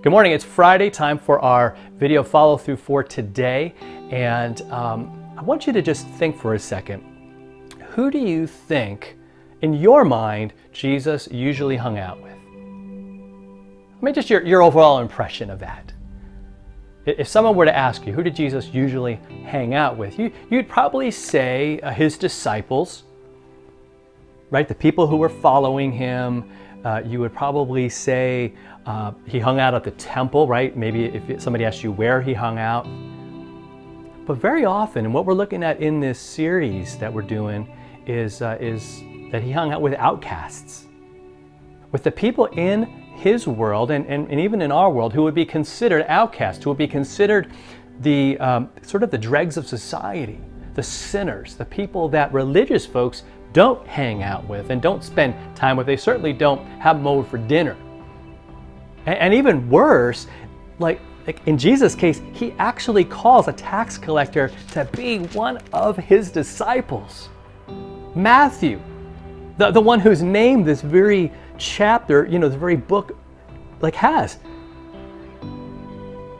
Good morning. It's Friday, time for our video follow through for today. And I want you to just think for a second. Who do you think, in your mind, Jesus usually hung out with? I mean, just your overall impression of that. If someone were to ask you, who did Jesus usually hang out with? You'd probably say his disciples, right? The people who were following him. You would probably say he hung out at the temple, right? Maybe if somebody asked you where he hung out. But very often, and what we're looking at in this series that we're doing is that he hung out with outcasts, with the people in his world and even in our world who would be considered outcasts, who would be considered the sort of the dregs of society, the sinners, the people that religious folks don't hang out with and don't spend time with. They certainly don't have them over for dinner. And even worse, like in Jesus' case, he actually calls a tax collector to be one of his disciples. Matthew, the one whose name this very chapter, this very book has.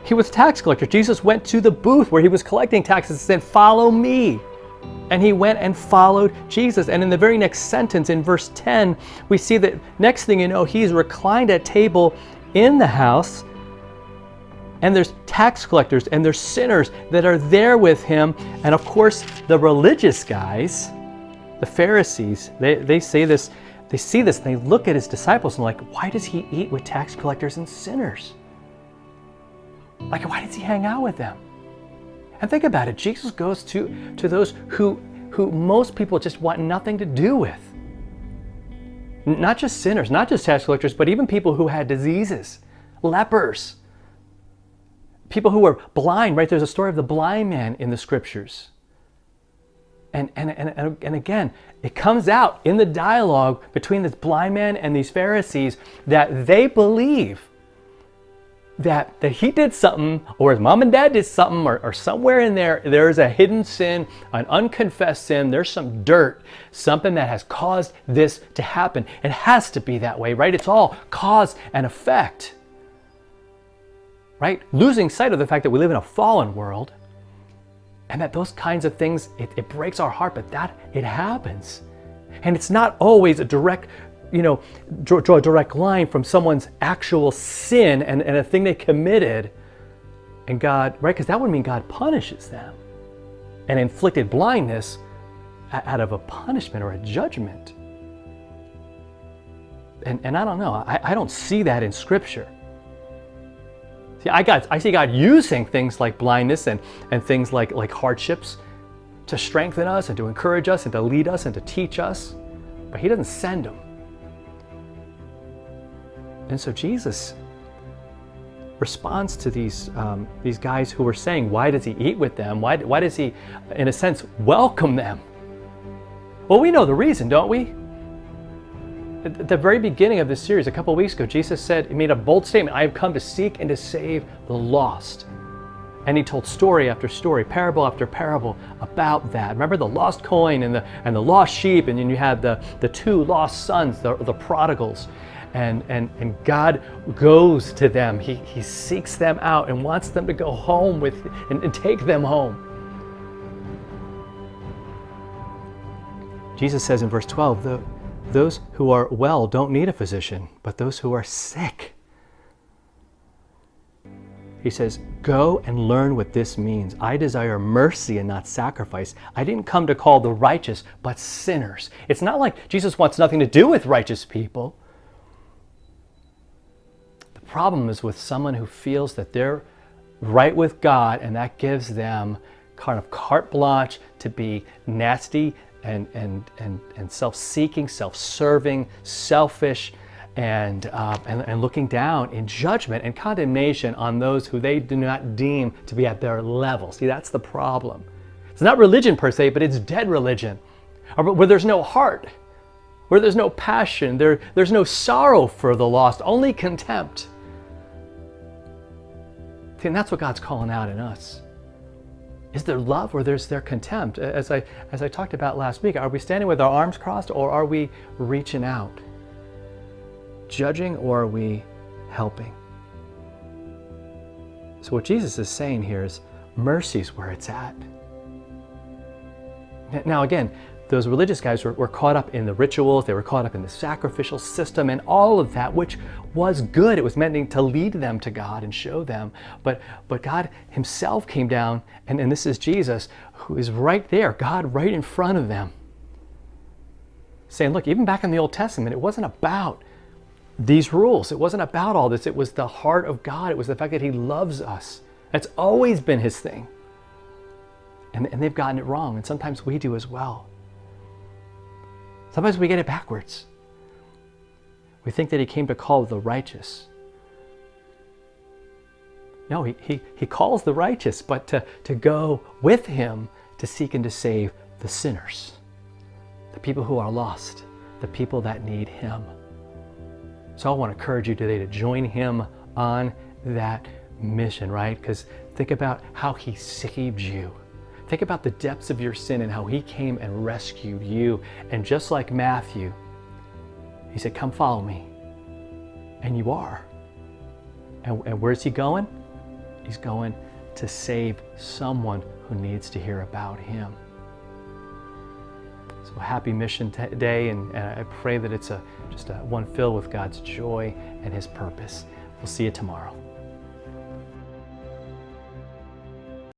He was a tax collector. Jesus went to the booth where he was collecting taxes and said, "Follow me." And he went and followed Jesus. And in the very next sentence, in verse 10, we see that next thing you know, he's reclined at table in the house, and there's tax collectors and there's sinners that are there with him. And of course, the religious guys, the Pharisees, they say this, they see this, and they look at his disciples and like, why does he eat with tax collectors and sinners? Like, why does he hang out with them? And think about it, Jesus goes to those who most people just want nothing to do with. Not just sinners, not just tax collectors, but even people who had diseases, lepers, people who were blind, right? There's a story of the blind man in the scriptures. And again, it comes out in the dialogue between this blind man and these Pharisees that they believe that he did something, or his mom and dad did something, or somewhere in there's a hidden sin, an unconfessed sin, there's some dirt, something that has caused this to happen. It has to be that way, right? It's all cause and effect, right? Losing sight of the fact that we live in a fallen world, and that those kinds of things, it breaks our heart, but that it happens. And it's not always a direct, draw a direct line from someone's actual sin and a thing they committed, and God, right? Because that would mean God punishes them and inflicted blindness out of a punishment or a judgment. And I don't know, I don't see that in Scripture. See, I see God using things like blindness and things like hardships to strengthen us and to encourage us and to lead us and to teach us, but he doesn't send them. And so Jesus responds to these guys who were saying, why does he eat with them? Why does he, in a sense, welcome them? Well, we know the reason, don't we? At the very beginning of this series, a couple of weeks ago, Jesus said, he made a bold statement, I have come to seek and to save the lost. And he told story after story, parable after parable about that. Remember the lost coin and the lost sheep, and then you had the two lost sons, the prodigals. And God goes to them. He seeks them out and wants them to go home and take them home. Jesus says in verse 12, those who are well don't need a physician, but those who are sick. He says, go and learn what this means. I desire mercy and not sacrifice. I didn't come to call the righteous, but sinners. It's not like Jesus wants nothing to do with righteous people. Problem is with someone who feels that they're right with God, and that gives them kind of carte blanche to be nasty and self-seeking, self-serving, selfish, and looking down in judgment and condemnation on those who they do not deem to be at their level. See, that's the problem. It's not religion per se, but it's dead religion, where there's no heart, where there's no passion, there's no sorrow for the lost, only contempt. And that's what God's calling out in us. Is there love or is there contempt? As I talked about last week, are we standing with our arms crossed, or are we reaching out? Judging, or are we helping? So what Jesus is saying here is mercy's where it's at. Now again, those religious guys were caught up in the rituals, they were caught up in the sacrificial system and all of that, which was good. It was meant to lead them to God and show them. But God himself came down, and this is Jesus, who is right there, God right in front of them, saying, look, even back in the Old Testament, it wasn't about these rules. It wasn't about all this. It was the heart of God. It was the fact that he loves us. That's always been his thing. And they've gotten it wrong, and sometimes we do as well. Sometimes we get it backwards. We think that he came to call the righteous. No, he calls the righteous, but to go with him to seek and to save the sinners, the people who are lost, the people that need him. So I want to encourage you today to join him on that mission, right? Because think about how he saved you. Think about the depths of your sin and how he came and rescued you. And just like Matthew, he said, come follow me. And you are. And where's he going? He's going to save someone who needs to hear about him. So happy Mission Day, and I pray that it's just one filled with God's joy and his purpose. We'll see you tomorrow.